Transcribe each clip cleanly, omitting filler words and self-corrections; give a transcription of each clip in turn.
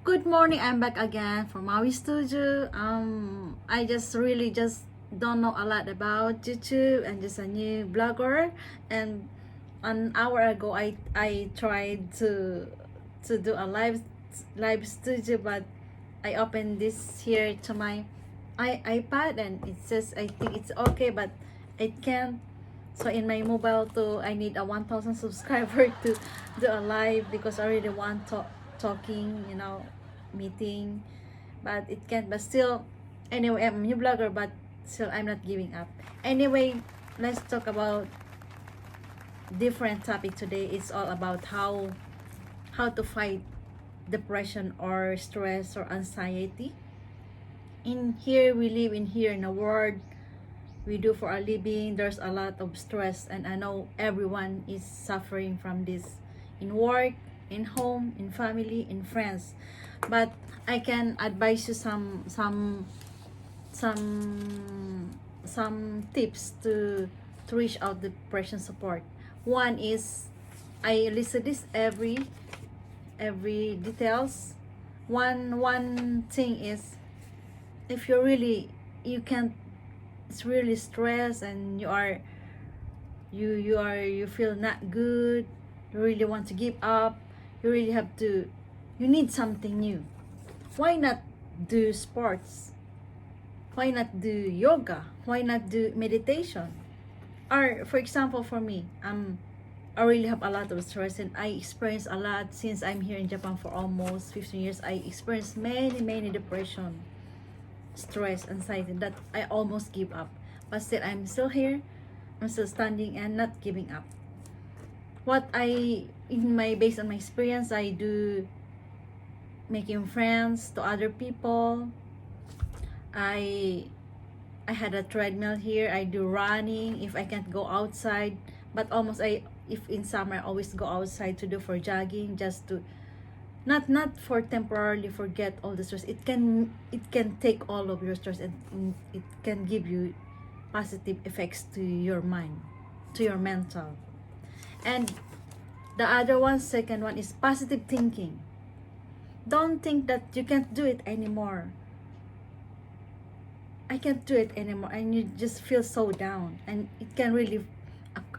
Good morning, I'm back again from Maui Studio. I just don't know a lot about YouTube and just a new blogger. And an hour ago, I tried to do a live studio, but I opened this here to my iPad and it says I think it's okay, but it can't. So in my mobile too, I need a 1,000 subscriber to do a live because I really want talking, meeting, but it can't. But still, anyway, I'm a new blogger, but still I'm not giving up. Anyway, let's talk about different topic today. It's all about how to fight depression or stress or anxiety. In here we live in here in a world we do for a living, there's a lot of stress, and I know everyone is suffering from this in work, in home, in family, in friends. But I can advise you some tips to reach out depression support. One is I listen this every details. One thing is, if you're really you can't, it's really stressed and you feel not good, you really want to give up, you really have to, you need something new. Why not do sports? Why not do yoga? Why not do meditation? Or for example, for me, I really have a lot of stress and I experience a lot since I'm here in Japan for almost 15 years. I experienced many depression, stress, anxiety that I almost give up. But still, I'm still here. I'm still standing and not giving up. What based on my experience, I do making friends to other people. I had a treadmill here. I do running if I can't go outside. But almost if in summer I always go outside to do for jogging, just to not for temporarily forget all the stress. It can take all of your stress and it can give you positive effects to your mind, to your mental. And the other one, second one, is positive thinking. Don't think that you can't do it anymore. I can't do it anymore, and you just feel so down, and it can really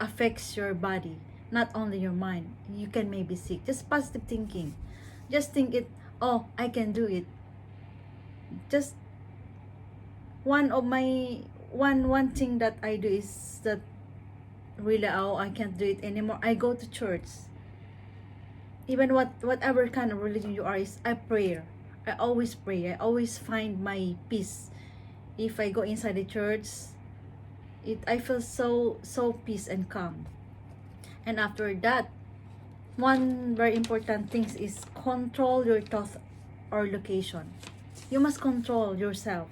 affects your body, not only your mind. You can maybe sick. Just positive thinking. Just think it, oh, I can do it. Just one thing that I do is that really, oh, I can't do it anymore. I go to church. Even whatever kind of religion you are, is I pray. I always pray. I always find my peace. If I go inside the church, I feel so peace and calm. And after that, one very important thing is control your thoughts or location. You must control yourself.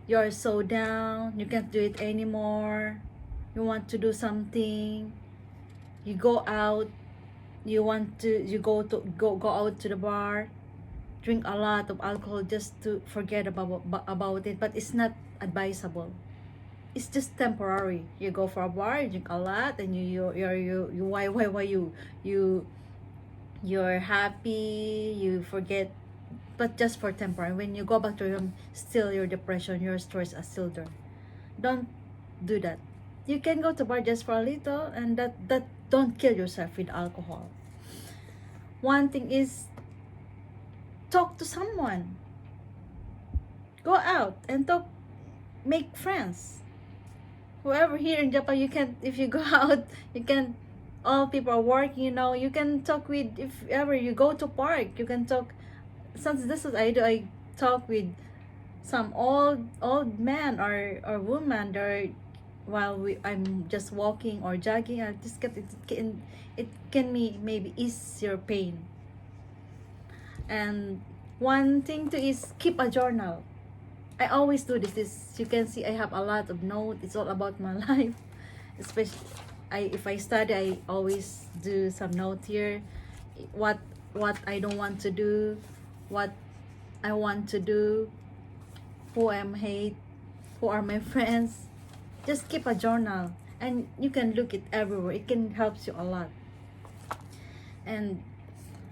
You are so down, you can't do it anymore. You want to do something. You go out. You go out to the bar, drink a lot of alcohol just to forget about it. But it's not advisable. It's just temporary. You go for a bar, you drink a lot, and you're happy, you forget, but just for temporary. When you go back to your room, still your depression, your stress are still there. Don't do that. You can go to bar just for a little, and that don't kill yourself with alcohol. One thing is, talk to someone. Go out and talk, make friends. Whoever here in Japan, you can, if you go out, you can, all people are working, you can talk with, if ever you go to park, you can talk. Since this is I talk with some old man or woman there while I'm just walking or jogging. I just get it can maybe ease your pain. And one thing too is keep a journal. I always do this. You can see I have a lot of notes. It's all about my life. Especially if I study, I always do some note here. What I don't want to do, what I want to do, who I'm hate, who are my friends. Just keep a journal and you can look it everywhere. It can help you a lot. And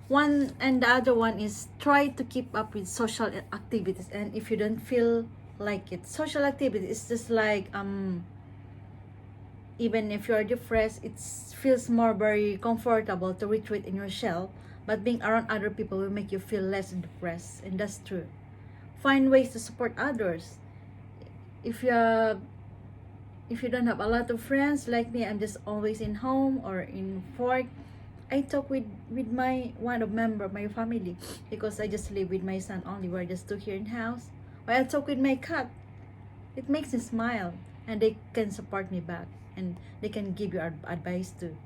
One and the other one is try to keep up with social activities. And if you don't feel like it, social activity is just like even if you're depressed, it feels more very comfortable to retreat in your shell, but being around other people will make you feel less depressed, and that's true. Find ways to support others. If you don't have a lot of friends like me, I'm just always in home or in work. I talk with my one of member of my family because I just live with my son only. We're just two here in house. Or I talk with my cat. It makes me smile, and they can support me back, and they can give you advice too.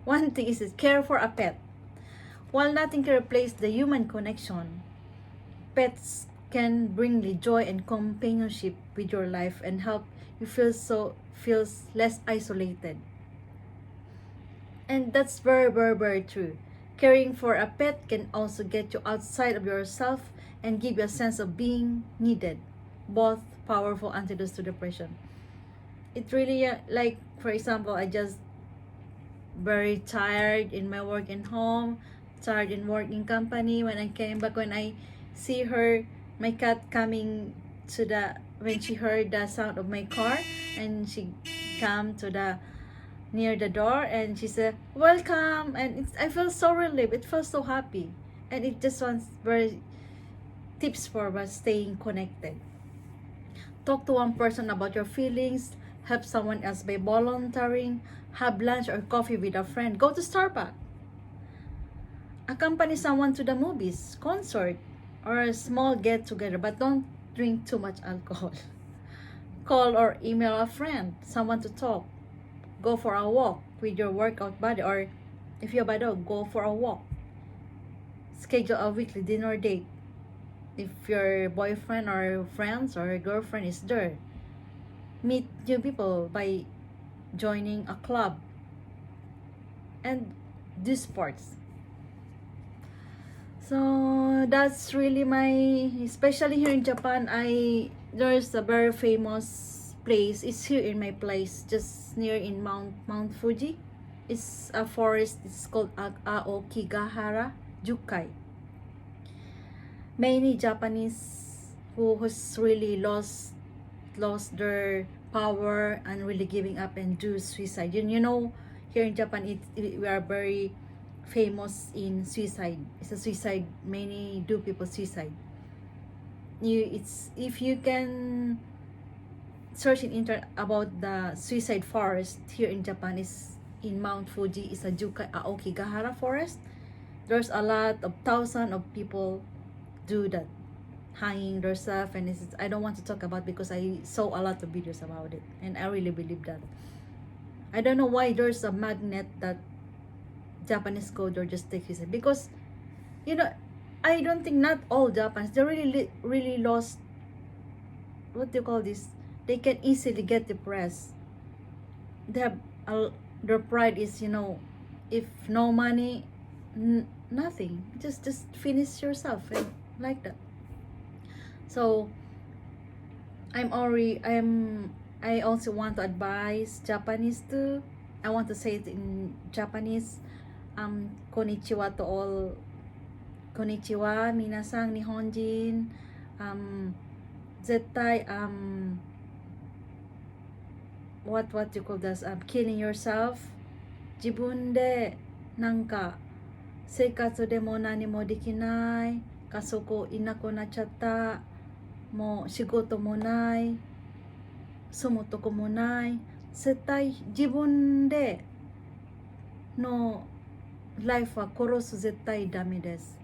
One thing is care for a pet. While nothing can replace the human connection, pets can bring the joy and companionship with your life and help you feels less isolated. And that's very true. Caring for a pet can also get you outside of yourself and give you a sense of being needed, both powerful antidotes to depression. It really like, for example, I just very tired in my work and home, tired in working company. When I came back, when I see her, my cat coming to the, when she heard the sound of my car, and she come to the near the door, and she said welcome, and I feel so relieved. It feels so happy, and it just wants very tips for us staying connected. Talk to one person about your feelings, help someone else by volunteering, have lunch or coffee with a friend, go to Starbucks, accompany someone to the movies, concert, or a small get together, but don't drink too much alcohol. Call or email a friend, someone to talk. Go for a walk with your workout buddy, or if you're by dog, go for a walk. Schedule a weekly dinner date. If your boyfriend or friends or girlfriend is there, meet new people by joining a club, and do sports. So that's really my, especially here in Japan, there's a very famous place. It's here in my place, just near in Mount Fuji. It's a forest. It's called Aokigahara Jukai. Many Japanese who has really lost their power and really giving up and do suicide. You know, here in Japan, we are very famous in suicide. It's a suicide. Many do people suicide. If you can search in internet about the suicide forest here in Japan, is in Mount Fuji. Is a Jukai Aokigahara forest. There's a lot of thousands of people do that, hanging themselves, and I don't want to talk about because I saw a lot of videos about it, and I really believe that. I don't know why there's a magnet that Japanese go there just take suicide, because you know, I don't think not all Japanese, they really lost, what do you call this, they can easily get depressed. They have their pride is, you know, if no money, nothing, just finish yourself, and like that. So I also want to advise Japanese too. I want to say it in Japanese. Konnichiwa to all. Konnichiwa, minasang Nihonjin. Zettai, what you call this? Killing yourself. Jibun de nanka seikatsu de mo nani mo dekinai. Kasoko inako nachatta. Mo shigoto mo nai. Sumotoko mo nai. Zettai jibun de no life wa korosu zettai dame desu.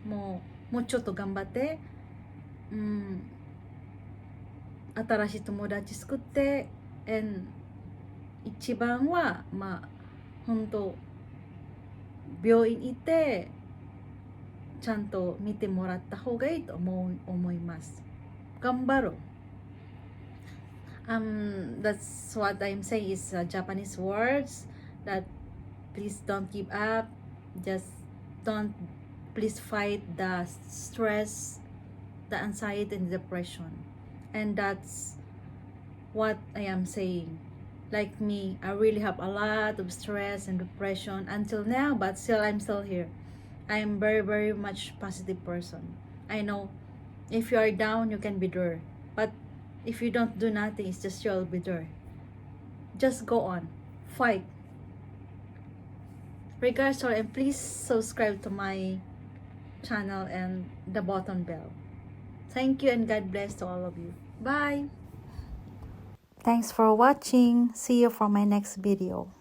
Mo chotto ganbatte, 新しい友達作って、and 一番は本当病院行ってちゃんと見てもらった方がいいと思います。頑張ろう。That's what I'm saying is Japanese words that please don't give up, just don't, please fight the stress, the anxiety and depression. And that's what I am saying. Like me, I really have a lot of stress and depression until now, but still I'm still here. I am very, very much positive person. I know if you are down, you can be there. But if you don't do nothing, it's just you'll be there. Just go on. Fight. Regards to all, and please subscribe to my channel and the button bell. Thank you and God bless to all of you. Bye! Thanks for watching. See you for my next video.